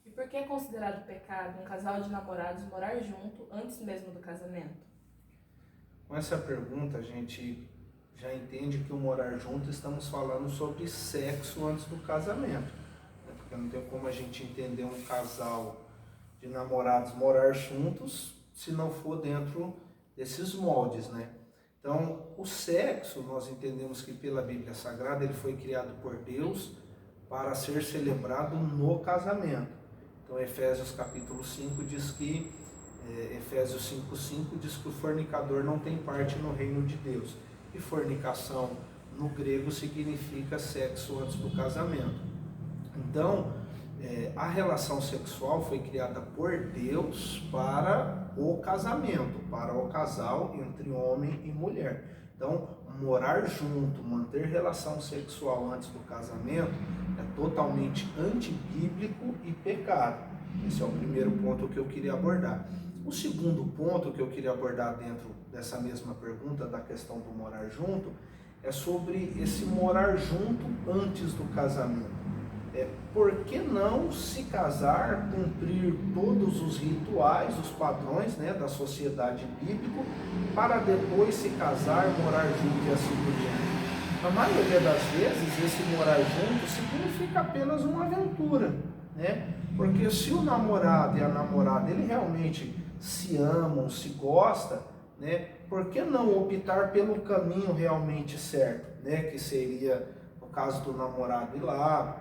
E por que é considerado pecado um casal de namorados morar junto antes mesmo do casamento? Com essa pergunta, a gente já entende que o morar junto estamos falando sobre sexo antes do casamento, né? Porque não tem como a gente entender um casal de namorados morar juntos se não for dentro desses moldes, né? Então, o sexo, nós entendemos que pela Bíblia Sagrada ele foi criado por Deus para ser celebrado no casamento. Então, Efésios capítulo 5 diz que Efésios 5,5 diz que o fornicador não tem parte no reino de Deus. E fornicação no grego significa sexo antes do casamento. Então, a relação sexual foi criada por Deus para o casamento, para o casal entre homem e mulher. Então, morar junto, manter relação sexual antes do casamento é totalmente antibíblico e pecado. Esse é o primeiro ponto que eu queria abordar. O segundo ponto que eu queria abordar dentro dessa mesma pergunta, da questão do morar junto, é sobre esse morar junto antes do casamento. Por que não se casar, cumprir todos os rituais, os padrões, né, da sociedade bíblica, para depois se casar, morar junto e assim por diante? Na maioria das vezes, esse morar junto significa apenas uma aventura, né? Porque se o namorado e a namorada, ele realmente se amam, se gostam, né? Por que não optar pelo caminho realmente certo, né? Que seria, no caso do namorado, ir lá,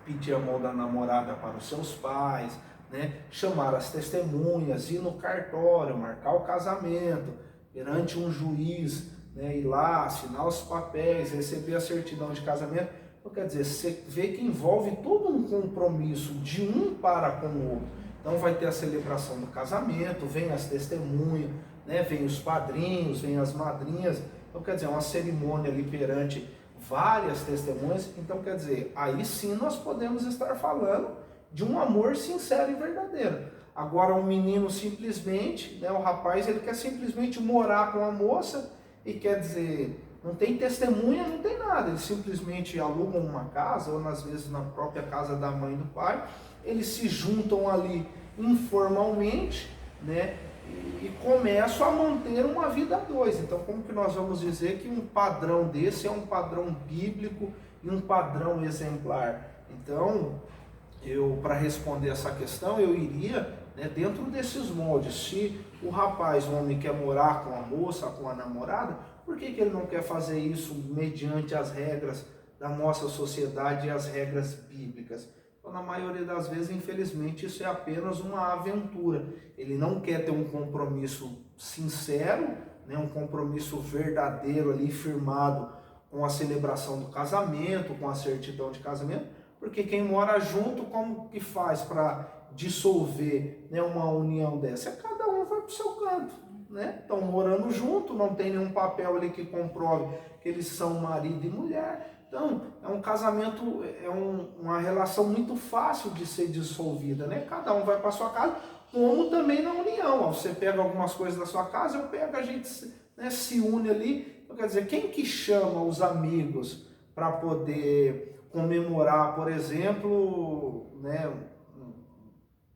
pedir a mão da namorada para os seus pais, né? Chamar as testemunhas, ir no cartório, marcar o casamento, perante um juiz, né? Ir lá, assinar os papéis, receber a certidão de casamento. Então, quer dizer, você vê que envolve todo um compromisso de um para com o outro. Então vai ter a celebração do casamento, vem as testemunhas, né? Vem os padrinhos, vem as madrinhas. Então, quer dizer, uma cerimônia ali perante várias testemunhas. Então, quer dizer, aí sim nós podemos estar falando de um amor sincero e verdadeiro. Agora, um menino simplesmente, né, o rapaz, ele quer simplesmente morar com a moça e quer dizer, não tem testemunha, não tem nada. Eles simplesmente alugam uma casa, ou às vezes na própria casa da mãe e do pai, eles se juntam ali informalmente, né? E começam a manter uma vida a dois. Então, como que nós vamos dizer que um padrão desse é um padrão bíblico e um padrão exemplar? Então, para responder essa questão, eu iria, né, dentro desses moldes. Se o rapaz, o homem, quer morar com a moça, com a namorada, por que ele não quer fazer isso mediante as regras da nossa sociedade e as regras bíblicas? Então, na maioria das vezes, infelizmente, isso é apenas uma aventura. Ele não quer ter um compromisso sincero, né, um compromisso verdadeiro ali, firmado com a celebração do casamento, com a certidão de casamento, porque quem mora junto, como que faz para dissolver, né, uma união dessa? Cada um vai para o seu canto, né? Estão morando junto, não tem nenhum papel ali que comprove que eles são marido e mulher. Então, é um casamento, uma relação muito fácil de ser dissolvida, né? Cada um vai para sua casa, como também na união. Você pega algumas coisas da sua casa, eu pego, a gente, né, se une ali. Então, quer dizer, quem que chama os amigos para poder comemorar, por exemplo, né,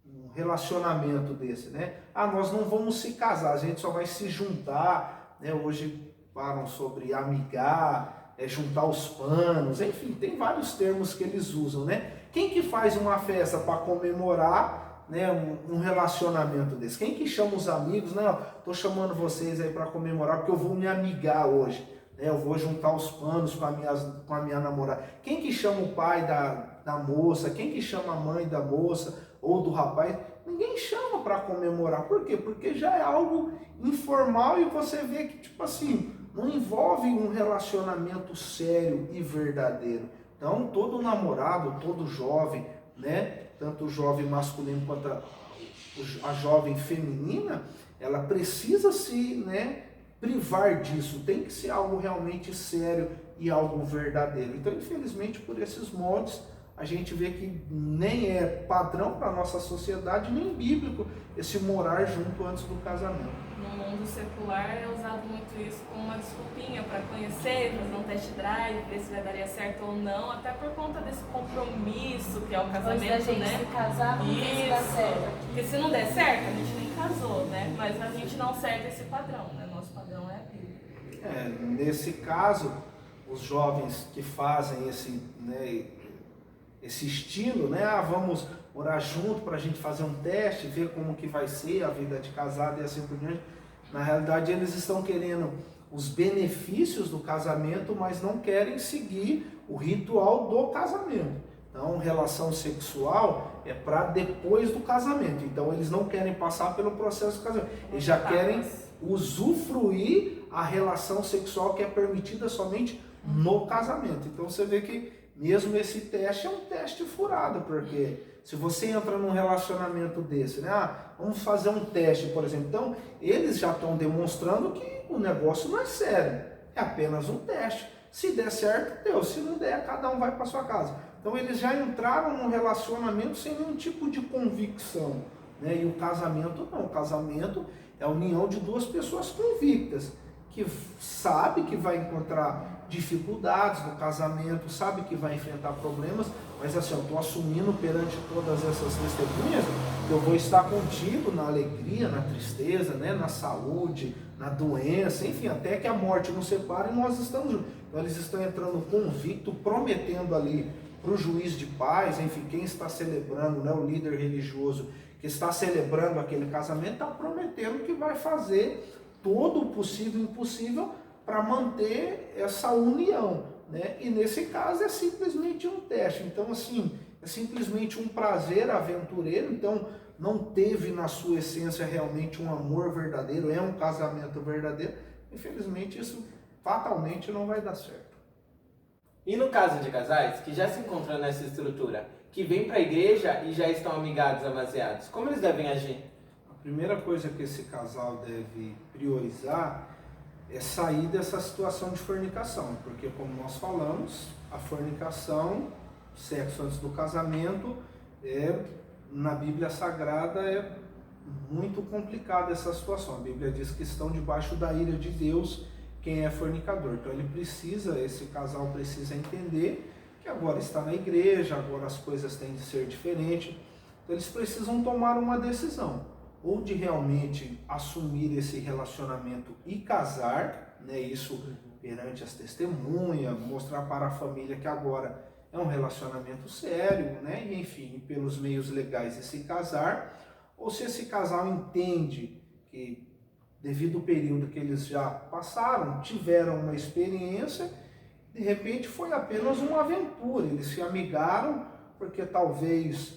um relacionamento desse, né? Ah, nós não vamos se casar, a gente só vai se juntar, né? Hoje falam sobre amigar, juntar os panos, enfim, tem vários termos que eles usam, né? Quem que faz uma festa para comemorar, né, um relacionamento desse? Quem que chama os amigos? Não, tô chamando vocês aí para comemorar porque eu vou me amigar hoje, né? Eu vou juntar os panos com a minha namorada. Quem que chama o pai da moça? Quem que chama a mãe da moça ou do rapaz? Ninguém chama para comemorar. Por quê? Porque já é algo informal e você vê que, tipo assim, não envolve um relacionamento sério e verdadeiro. Então, todo namorado, todo jovem, né, tanto o jovem masculino quanto a jovem feminina, ela precisa se, né, privar disso. Tem que ser algo realmente sério e algo verdadeiro. Então, infelizmente, por esses moldes, a gente vê que nem é padrão para a nossa sociedade, nem bíblico, esse morar junto antes do casamento. No mundo secular é usado muito isso como uma desculpinha para conhecer, fazer um test drive, ver se vai daria certo ou não, até por conta desse compromisso que é o casamento, Antes da gente né? se casar, vamos ver se dá certo. Porque se não der certo, a gente nem casou, né? Mas a gente não serve esse padrão, né? Nosso padrão é a Bíblia. Nesse caso, os jovens que fazem esse, né, esse estilo, né? Vamos orar junto para a gente fazer um teste, ver como que vai ser a vida de casado e assim por diante. Na realidade, eles estão querendo os benefícios do casamento, mas não querem seguir o ritual do casamento. Então, relação sexual é para depois do casamento. Então, eles não querem passar pelo processo do casamento. Eles já querem usufruir a relação sexual que é permitida somente no casamento. Então, você vê que mesmo esse teste é um teste furado, porque se você entra num relacionamento desse, né? Vamos fazer um teste, por exemplo. Então, eles já estão demonstrando que o negócio não é sério, é apenas um teste. Se der certo, deu. Se não der, cada um vai para sua casa. Então, eles já entraram num relacionamento sem nenhum tipo de convicção, né? E o casamento não. O casamento é a união de duas pessoas convictas, que sabe que vai encontrar dificuldades no casamento, sabe que vai enfrentar problemas, mas assim, eu estou assumindo perante todas essas testemunhas, eu vou estar contigo na alegria, na tristeza, né, na saúde, na doença, enfim, até que a morte nos separe e nós estamos juntos. Então eles estão entrando convicto, prometendo ali para o juiz de paz, enfim, quem está celebrando, né, o líder religioso que está celebrando aquele casamento, está prometendo que vai fazer todo o possível e impossível para manter essa união, né? E nesse caso é simplesmente um teste. Então, assim, é simplesmente um prazer aventureiro. Então, não teve na sua essência realmente um amor verdadeiro, é um casamento verdadeiro. Infelizmente, isso fatalmente não vai dar certo. E no caso de casais que já se encontram nessa estrutura, que vêm para a igreja e já estão amigados, amaziados, como eles devem agir? A primeira coisa que esse casal deve priorizar é sair dessa situação de fornicação, porque como nós falamos, a fornicação, sexo antes do casamento, na Bíblia Sagrada é muito complicada essa situação. A Bíblia diz que estão debaixo da ira de Deus quem é fornicador. Então esse casal precisa entender que agora está na igreja, agora as coisas têm de ser diferentes. Então eles precisam tomar uma decisão, ou de realmente assumir esse relacionamento e casar, né, isso perante as testemunhas, mostrar para a família que agora é um relacionamento sério, né, e enfim, pelos meios legais de se casar, ou se esse casal entende que devido ao período que eles já passaram, tiveram uma experiência, de repente foi apenas uma aventura, eles se amigaram porque talvez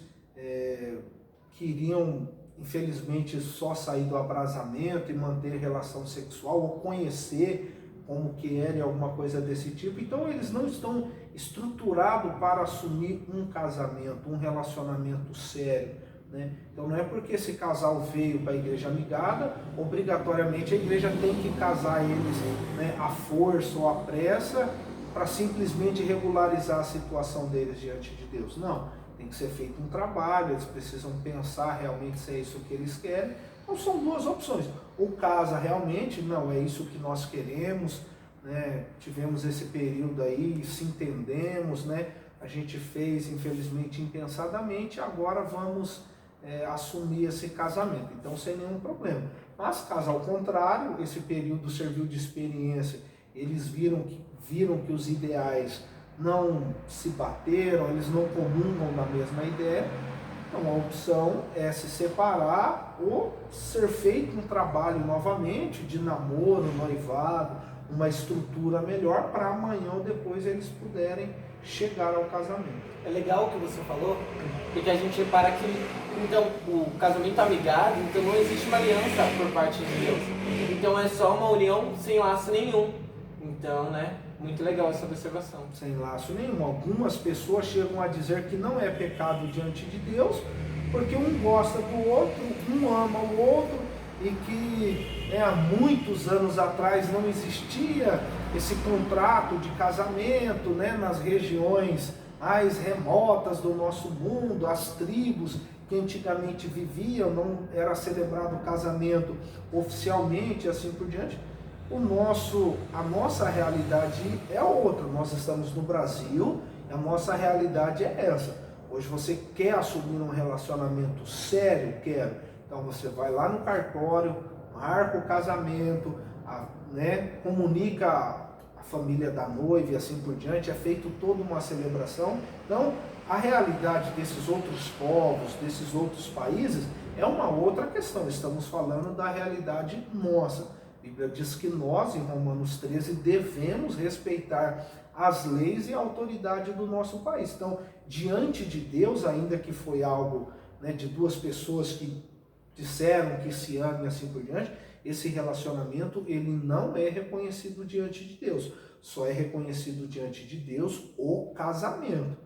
queriam infelizmente só sair do abrasamento e manter relação sexual ou conhecer como que era alguma coisa desse tipo. Então eles não estão estruturados para assumir um casamento, um relacionamento sério, né? Então não é porque esse casal veio para a igreja amigada, obrigatoriamente a igreja tem que casar eles, né, à força ou à pressa para simplesmente regularizar a situação deles diante de Deus. Não. Tem que ser feito um trabalho, eles precisam pensar realmente se é isso que eles querem. Então são duas opções. Ou casa realmente, não, é isso que nós queremos, né? Tivemos esse período aí, se entendemos, né? A gente fez, infelizmente, impensadamente, agora vamos assumir esse casamento. Então sem nenhum problema. Mas caso ao contrário, esse período serviu de experiência, eles viram que os ideais não se bateram, eles não comungam da mesma ideia, então a opção é se separar ou ser feito um trabalho novamente de namoro, noivado, uma estrutura melhor para amanhã ou depois eles puderem chegar ao casamento. É legal o que você falou, porque a gente repara que então, o casamento amigado, então não existe uma aliança por parte de Deus, então é só uma união sem laço nenhum. Então, né? Muito legal essa observação. Sem laço nenhum. Algumas pessoas chegam a dizer que não é pecado diante de Deus, porque um gosta do outro, um ama o outro, e que há muitos anos atrás não existia esse contrato de casamento, né, nas regiões mais remotas do nosso mundo, as tribos que antigamente viviam, não era celebrado o casamento oficialmente, assim por diante. A nossa realidade é outra. Nós estamos no Brasil, a nossa realidade é essa. Hoje você quer assumir um relacionamento sério? Quero. Então você vai lá no cartório, marca o casamento, comunica a família da noiva e assim por diante, é feito toda uma celebração. Então a realidade desses outros povos, desses outros países, é uma outra questão. Estamos falando da realidade nossa. A Bíblia diz que nós, em Romanos 13, devemos respeitar as leis e a autoridade do nosso país. Então, diante de Deus, ainda que foi algo de duas pessoas que disseram que se amam e assim por diante, esse relacionamento ele não é reconhecido diante de Deus. Só é reconhecido diante de Deus o casamento.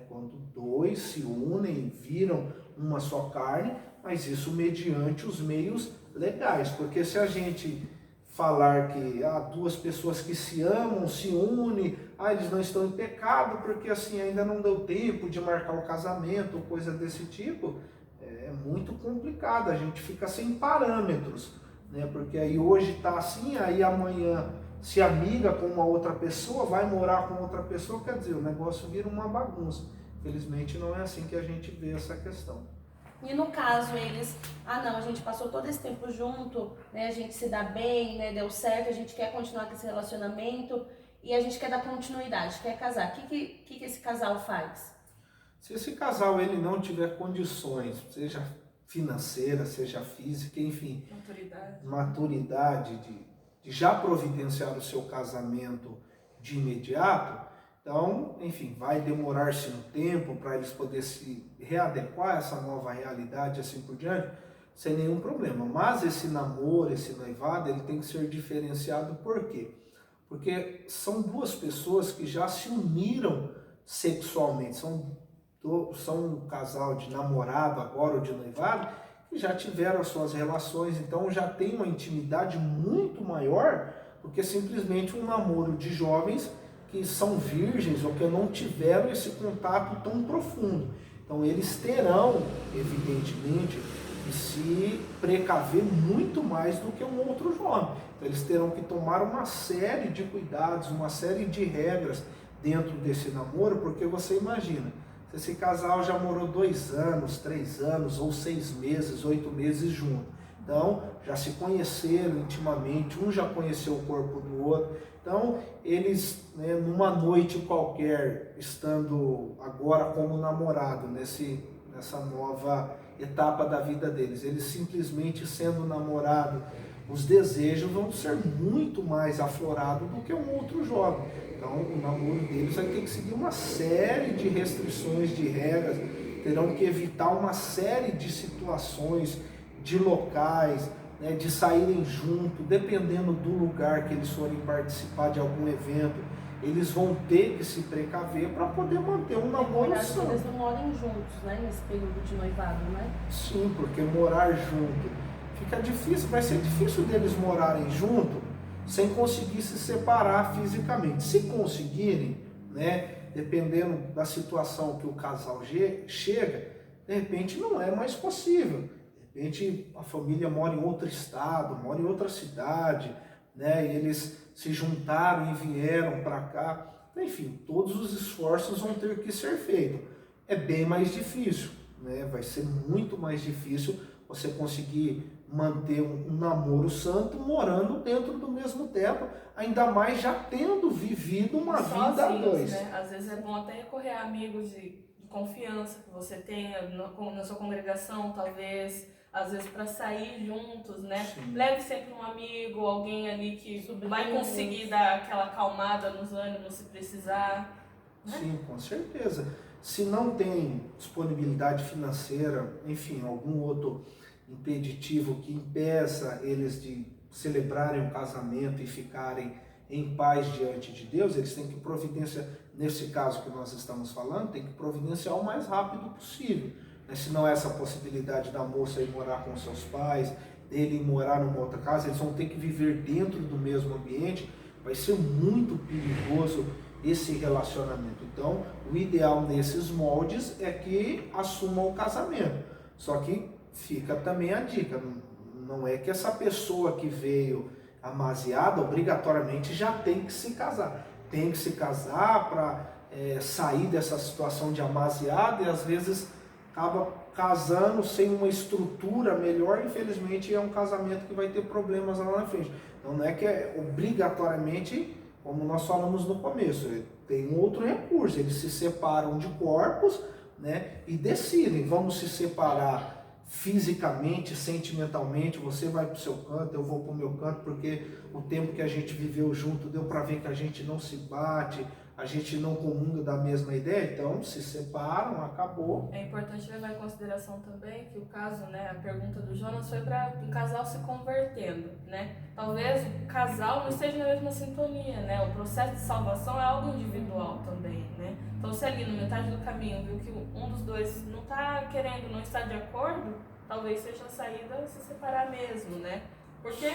Quando dois se unem, viram uma só carne, mas isso mediante os meios legais. Porque se a gente falar que duas pessoas que se amam, se unem, eles não estão em pecado, porque assim ainda não deu tempo de marcar o casamento, coisa desse tipo, é muito complicado, a gente fica sem parâmetros, porque aí hoje está assim, aí amanhã se amiga com uma outra pessoa, vai morar com outra pessoa, quer dizer, o negócio vira uma bagunça. Felizmente não é assim que a gente vê essa questão. E no caso eles, não, a gente passou todo esse tempo junto, a gente se dá bem, deu certo, a gente quer continuar com esse relacionamento e a gente quer dar continuidade, quer casar. O que esse casal faz? Se esse casal ele não tiver condições, seja financeira, seja física, enfim, maturidade de já providenciar o seu casamento de imediato, então, enfim, vai demorar-se um tempo para eles poderem se readequar a essa nova realidade, assim por diante, sem nenhum problema. Mas esse namoro, esse noivado, ele tem que ser diferenciado. Por quê? Porque são duas pessoas que já se uniram sexualmente, são um casal de namorado agora ou de noivado, que já tiveram as suas relações, então já tem uma intimidade muito maior do que simplesmente um namoro de jovens que são virgens ou que não tiveram esse contato tão profundo. Então eles terão, evidentemente, que se precaver muito mais do que um outro jovem. Então eles terão que tomar uma série de cuidados, uma série de regras dentro desse namoro, porque você imagina, se esse casal já morou 2 anos, 3 anos, ou 6 meses, 8 meses junto, então já se conheceram intimamente, um já conheceu o corpo do outro. Então, eles, numa noite qualquer, estando agora como namorado, nessa nova etapa da vida deles, eles simplesmente sendo namorado, os desejos vão ser muito mais aflorados do que um outro jovem. Então, o namoro deles vai ter que seguir uma série de restrições, de regras, terão que evitar uma série de situações, de locais, de saírem junto, dependendo do lugar que eles forem participar de algum evento, eles vão ter que se precaver para poder manter um namoro sano. Eles não moram juntos, nesse período de noivado, Sim, porque morar junto fica difícil, vai ser difícil deles morarem junto sem conseguir se separar fisicamente. Se conseguirem, dependendo da situação que o casal chega, de repente não é mais possível. De repente a família mora em outro estado, mora em outra cidade, e eles se juntaram e vieram para cá. Enfim, todos os esforços vão ter que ser feitos. É bem mais difícil, vai ser muito mais difícil você conseguir manter um namoro santo morando dentro do mesmo teto, ainda mais já tendo vivido uma vida a dois. Às vezes é bom até recorrer a amigos de confiança que você tenha na sua congregação, talvez, às vezes para sair juntos, Sim. Leve sempre um amigo, alguém ali que vai conseguir dar aquela acalmada nos ânimos se precisar. Sim, com certeza. Se não tem disponibilidade financeira, enfim, algum outro impeditivo que impeça eles de celebrarem o casamento e ficarem em paz diante de Deus, eles têm que providenciar, nesse caso que nós estamos falando, tem que providenciar o mais rápido possível. Se não é essa possibilidade da moça ir morar com seus pais, dele morar numa outra casa, eles vão ter que viver dentro do mesmo ambiente, vai ser muito perigoso esse relacionamento. Então, o ideal nesses moldes é que assuma o casamento. Só que fica também a dica, não é que essa pessoa que veio amaziada obrigatoriamente já tem que se casar. Tem que se casar para sair dessa situação de amaziada e às vezes acaba casando sem uma estrutura melhor. Infelizmente é um casamento que vai ter problemas lá na frente. Então não é que é obrigatoriamente, como nós falamos no começo, tem um outro recurso, eles se separam de corpos, né, e decidem, vamos se separar fisicamente, sentimentalmente, você vai para o seu canto, eu vou para o meu canto, porque o tempo que a gente viveu junto deu para ver que a gente não se bate, a gente não comunga da mesma ideia, então se separam, acabou. É importante levar em consideração também que o caso, né, a pergunta do Jonas foi para um casal se convertendo, né? Talvez o casal não esteja na mesma sintonia, né? O processo de salvação é algo individual também, né? Então se ali no metade do caminho viu que um dos dois não está querendo, não está de acordo, talvez seja a saída se separar mesmo, né? Porque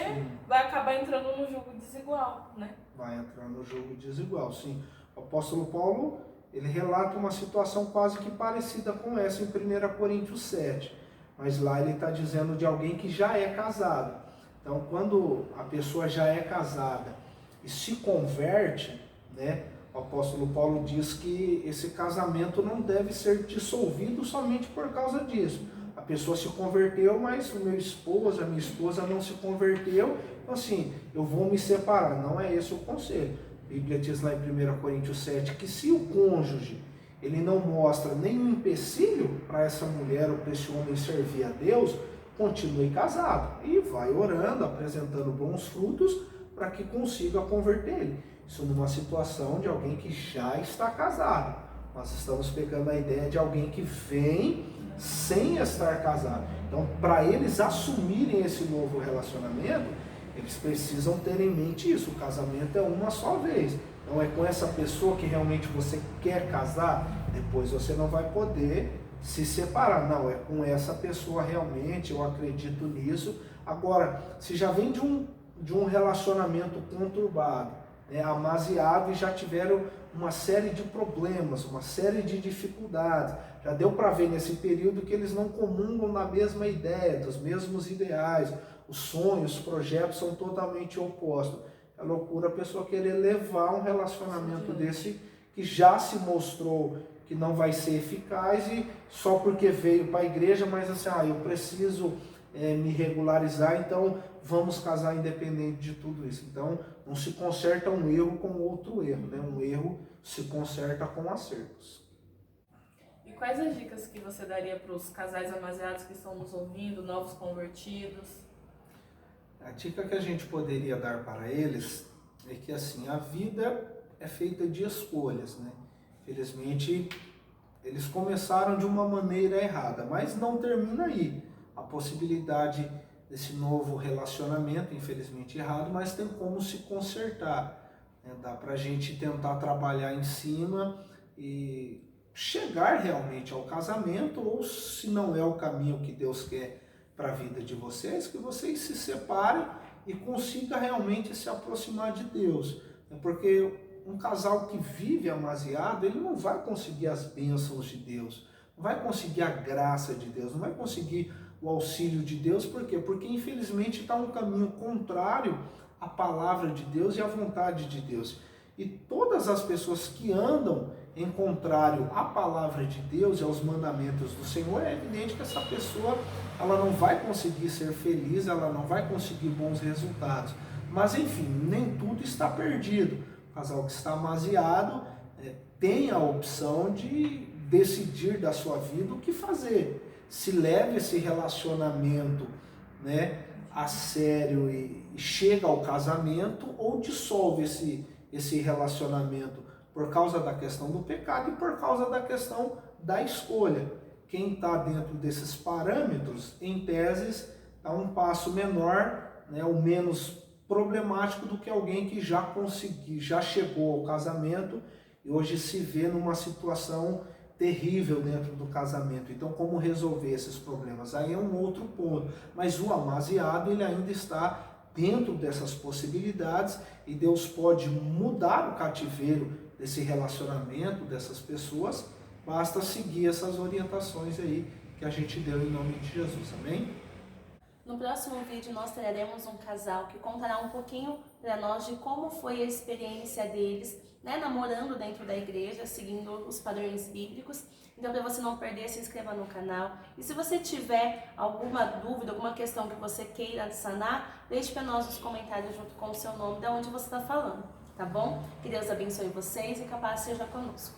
vai acabar entrando no jogo desigual, né? Vai entrar no jogo desigual, sim. O apóstolo Paulo, ele relata uma situação quase que parecida com essa em 1 Coríntios 7. Mas lá ele está dizendo de alguém que já é casado. Então, quando a pessoa já é casada e se converte, né, o apóstolo Paulo diz que esse casamento não deve ser dissolvido somente por causa disso. A pessoa se converteu, mas o meu esposo, a minha esposa não se converteu, então assim, eu vou me separar. Não é esse o conselho. A Bíblia diz lá em 1 Coríntios 7 que se o cônjuge ele não mostra nenhum empecilho para essa mulher ou para esse homem servir a Deus, continue casado e vai orando, apresentando bons frutos para que consiga converter ele. Isso numa situação de alguém que já está casado. Nós estamos pegando a ideia de alguém que vem sem estar casado. Então, para eles assumirem esse novo relacionamento, eles precisam ter em mente isso. O casamento é uma só vez. Não é com essa pessoa que realmente você quer casar, depois você não vai poder se separar. Não, é com essa pessoa realmente, eu acredito nisso. Agora, se já vem de um relacionamento conturbado, amaziado e já tiveram uma série de problemas, uma série de dificuldades, já deu para ver nesse período que eles não comungam na mesma ideia, dos mesmos ideais, os sonhos, os projetos são totalmente opostos. É loucura a pessoa querer levar um relacionamento desse que já se mostrou que não vai ser eficaz e só porque veio para a igreja, mas assim, eu preciso me regularizar, então vamos casar independente de tudo isso. Então não se conserta um erro com outro erro, né? Um erro se conserta com acertos. E quais as dicas que você daria para os casais amaziados que estão nos ouvindo, novos convertidos? A dica que a gente poderia dar para eles é que assim, a vida é feita de escolhas, né? Infelizmente, eles começaram de uma maneira errada, mas não termina aí. A possibilidade desse novo relacionamento, infelizmente errado, mas tem como se consertar, né? Dá para a gente tentar trabalhar em cima e chegar realmente ao casamento, ou se não é o caminho que Deus quer para a vida de vocês, que vocês se separem e consigam realmente se aproximar de Deus. Porque um casal que vive amaziado, ele não vai conseguir as bênçãos de Deus, não vai conseguir a graça de Deus, não vai conseguir o auxílio de Deus. Por quê? Porque infelizmente está um caminho contrário à palavra de Deus e à vontade de Deus. E todas as pessoas que andam em contrário à palavra de Deus e aos mandamentos do Senhor, é evidente que essa pessoa ela não vai conseguir ser feliz, ela não vai conseguir bons resultados. Mas enfim, nem tudo está perdido. O casal que está amaziado tem a opção de decidir da sua vida o que fazer. Se leva esse relacionamento, né, a sério e chega ao casamento, ou dissolve esse relacionamento por causa da questão do pecado e por causa da questão da escolha. Quem está dentro desses parâmetros, em teses, dá um passo menor, né, ou menos problemático do que alguém que já chegou ao casamento e hoje se vê numa situação terrível dentro do casamento. Então, como resolver esses problemas? Aí é um outro ponto. Mas o amaziado, ele ainda está dentro dessas possibilidades e Deus pode mudar o cativeiro desse relacionamento dessas pessoas, basta seguir essas orientações aí que a gente deu em nome de Jesus, amém? No próximo vídeo nós traremos um casal que contará um pouquinho para nós de como foi a experiência deles, né, namorando dentro da igreja, seguindo os padrões bíblicos. Então, para você não perder, se inscreva no canal. E se você tiver alguma dúvida, alguma questão que você queira sanar, deixe para nós nos comentários junto com o seu nome, de onde você está falando, tá bom? Que Deus abençoe vocês e que a paz seja conosco.